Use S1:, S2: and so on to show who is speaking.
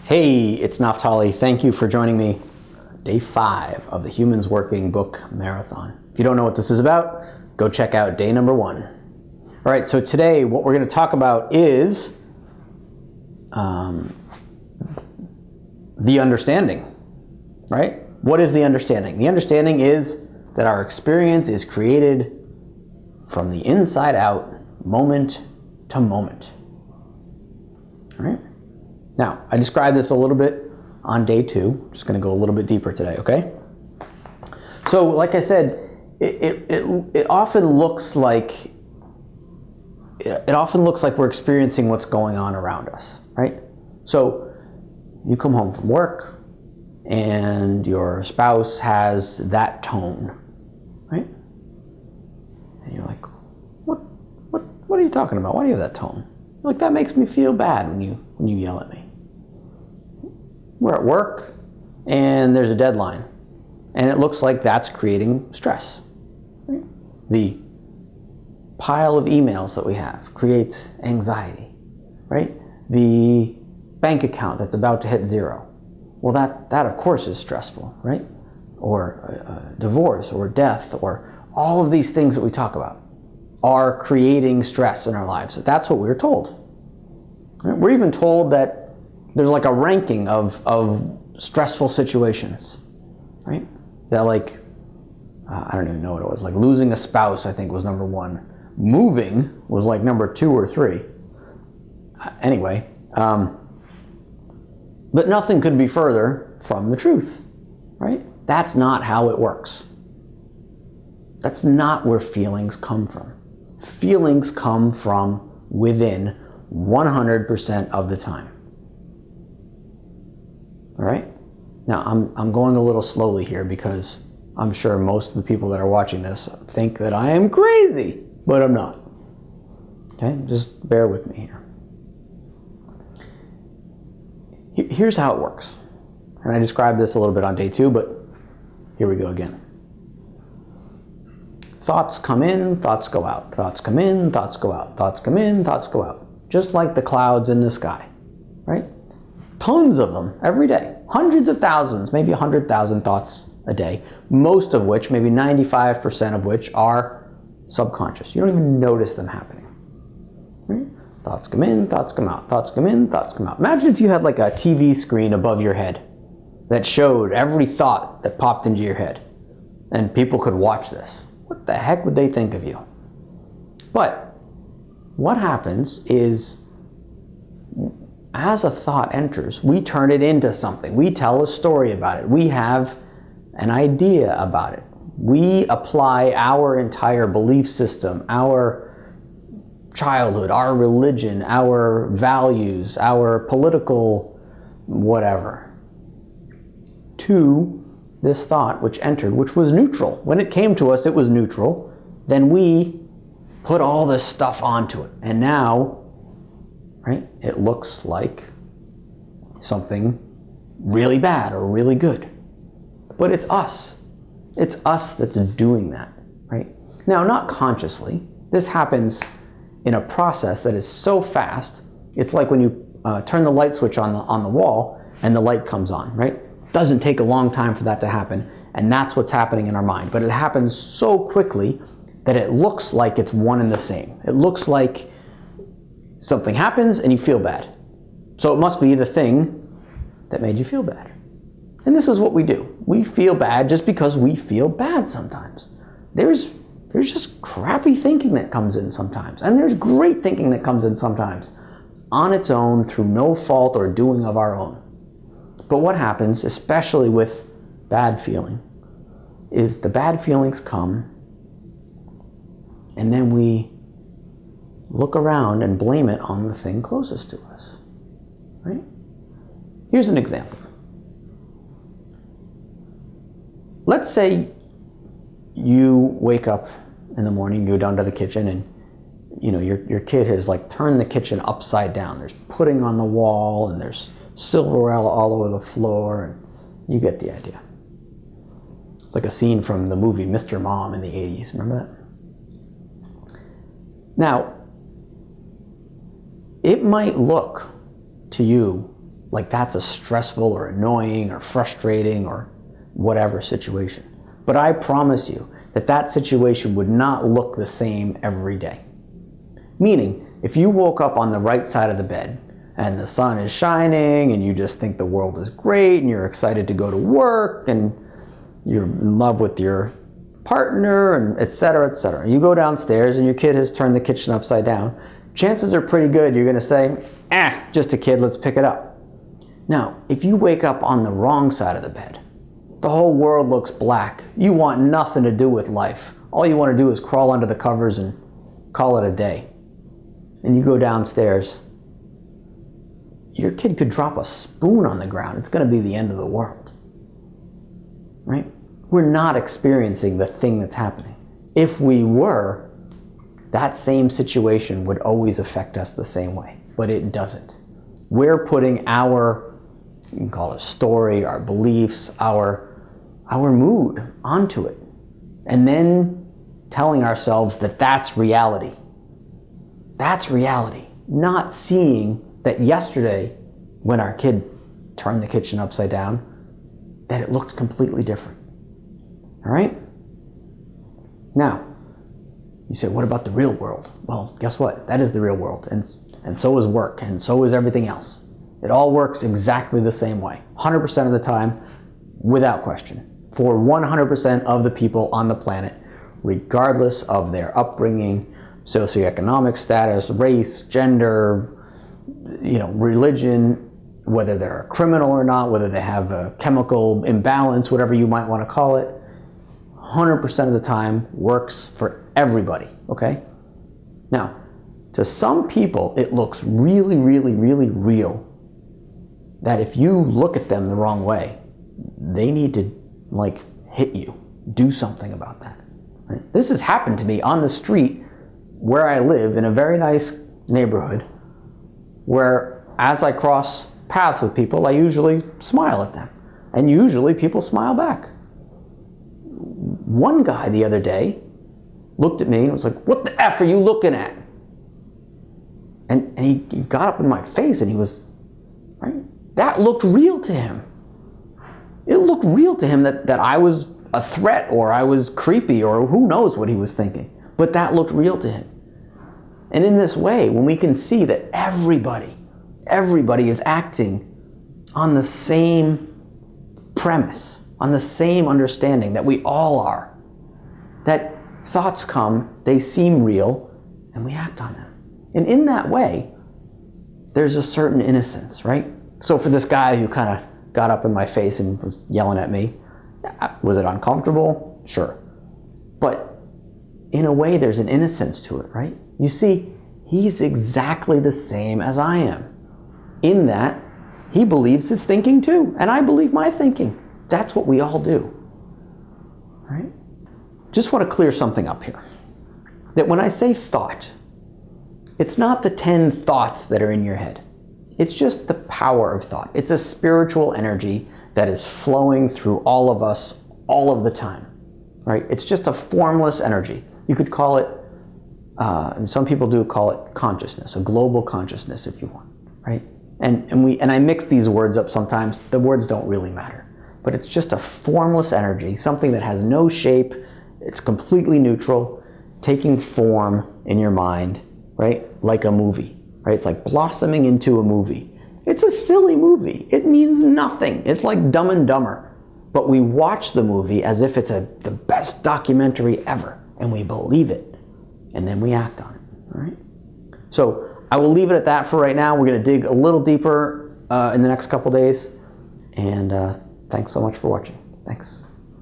S1: Hey, it's Naftali. Thank you for joining me. Day 5 of the Humans Working Book Marathon. If you don't know what this is about, go check out day number 1. All right, so today what we're going to talk about is the understanding, right? What is the understanding? The understanding is that our experience is created from the inside out, moment to moment. All right? Now, I described this a little bit on day 2. I'm just going to go a little bit deeper today, okay? So, like I said, it often looks like we're experiencing what's going on around us, right? So, you come home from work and your spouse has that tone, right? And you're like, what are you talking about? Why do you have that tone? Like, that makes me feel bad when you yell at me. We're at work and there's a deadline and it looks like that's creating stress. Right? The pile of emails that we have creates anxiety, right? The bank account that's about to hit zero. Well, that of course is stressful, right? Or divorce or death or all of these things that we talk about are creating stress in our lives. That's what we're told. Right? We're even told that there's like a ranking of stressful situations, right? That like, I don't even know what it was. Like losing a spouse, I think, was number 1. Moving was like number 2 or 3. Anyway, but nothing could be further from the truth, right? That's not how it works. That's not where feelings come from. Feelings come from within 100% of the time. All right? Now, I'm going a little slowly here because I'm sure most of the people that are watching this think that I am crazy, but I'm not. Okay? Just bear with me here. Here's how it works. And I described this a little bit on day 2, but here we go again. Thoughts come in, thoughts go out. Thoughts come in, thoughts go out. Thoughts come in, thoughts go out. Just like the clouds in the sky, right? Tons of them every day. Hundreds of thousands, maybe 100,000 thoughts a day. Most of which, maybe 95% of which, are subconscious. You don't even notice them happening. Right? Thoughts come in, thoughts come out. Thoughts come in, thoughts come out. Imagine if you had like a TV screen above your head that showed every thought that popped into your head. And people could watch this. What the heck would they think of you? But what happens is, as a thought enters, we turn it into something. We tell a story about it. We have an idea about it. We apply our entire belief system, our childhood, our religion, our values, our political whatever, to this thought which entered, which was neutral. When it came to us, it was neutral. Then we put all this stuff onto it. And now, right, it looks like something really bad or really good. But it's us. It's us that's doing that, right? Now, not consciously. This happens in a process that is so fast. It's like when you turn the light switch on the wall and the light comes on, right? It doesn't take a long time for that to happen. And that's what's happening in our mind. But it happens so quickly that it looks like it's one and the same. It looks like something happens and you feel bad. So it must be the thing that made you feel bad. And this is what we do. We feel bad just because we feel bad sometimes. There's just crappy thinking that comes in sometimes. And there's great thinking that comes in sometimes on its own through no fault or doing of our own. But what happens, especially with bad feeling, is the bad feelings come and then we look around and blame it on the thing closest to us, right? Here's an example. Let's say you wake up in the morning, you go down to the kitchen, and your kid has like turned the kitchen upside down. There's pudding on the wall, and there's silverware all over the floor, and you get the idea. It's like a scene from the movie Mr. Mom in the 80s. Remember that? Now, it might look to you like that's a stressful or annoying or frustrating or whatever situation. But I promise you that that situation would not look the same every day. Meaning, if you woke up on the right side of the bed and the sun is shining and you just think the world is great and you're excited to go to work and you're in love with your partner and et cetera, et cetera. You go downstairs and your kid has turned the kitchen upside down. Chances are pretty good you're going to say, just a kid, let's pick it up. Now, if you wake up on the wrong side of the bed, the whole world looks black. You want nothing to do with life. All you want to do is crawl under the covers and call it a day. And you go downstairs, your kid could drop a spoon on the ground. It's going to be the end of the world. Right? We're not experiencing the thing that's happening. If we were, that same situation would always affect us the same way, but it doesn't. We're putting our, you can call it story, our beliefs, our mood onto it, and then telling ourselves that that's reality. That's reality. Not seeing that yesterday, when our kid turned the kitchen upside down, that it looked completely different. All right? Now, you say, what about the real world? Well, guess what? That is the real world, and so is work, and so is everything else. It all works exactly the same way, 100% of the time, without question, for 100% of the people on the planet, regardless of their upbringing, socioeconomic status, race, gender, religion, whether they're a criminal or not, whether they have a chemical imbalance, whatever you might want to call it, 100% of the time works for everybody, okay? Now, to some people, it looks really, really, really real that if you look at them the wrong way, they need to, hit you, do something about that. Right? This has happened to me on the street where I live in a very nice neighborhood where as I cross paths with people, I usually smile at them. And usually people smile back. One guy the other day looked at me and was like, "What the F are you looking at?" And he got up in my face and he was, right? That looked real to him. It looked real to him that I was a threat or I was creepy or who knows what he was thinking. But that looked real to him. And in this way, when we can see that everybody is acting on the same premise, on the same understanding that we all are, that thoughts come, they seem real, and we act on them. And in that way, there's a certain innocence, right? So for this guy who kind of got up in my face and was yelling at me, was it uncomfortable? Sure. But in a way, there's an innocence to it, right? You see, he's exactly the same as I am. In that, he believes his thinking too, and I believe my thinking. That's what we all do, right? Just want to clear something up here. That when I say thought, it's not the 10 thoughts that are in your head. It's just the power of thought. It's a spiritual energy that is flowing through all of us all of the time, right? It's just a formless energy. You could call it, and some people do call it consciousness, a global consciousness if you want, right? And I mix these words up sometimes. The words don't really matter. But it's just a formless energy, something that has no shape. It's completely neutral, taking form in your mind, right? Like a movie, right? It's like blossoming into a movie. It's a silly movie. It means nothing. It's like Dumb and Dumber. But we watch the movie as if it's the best documentary ever, and we believe it, and then we act on it, all right? So I will leave it at that for right now. We're going to dig a little deeper in the next couple days, and thanks so much for watching. Thanks.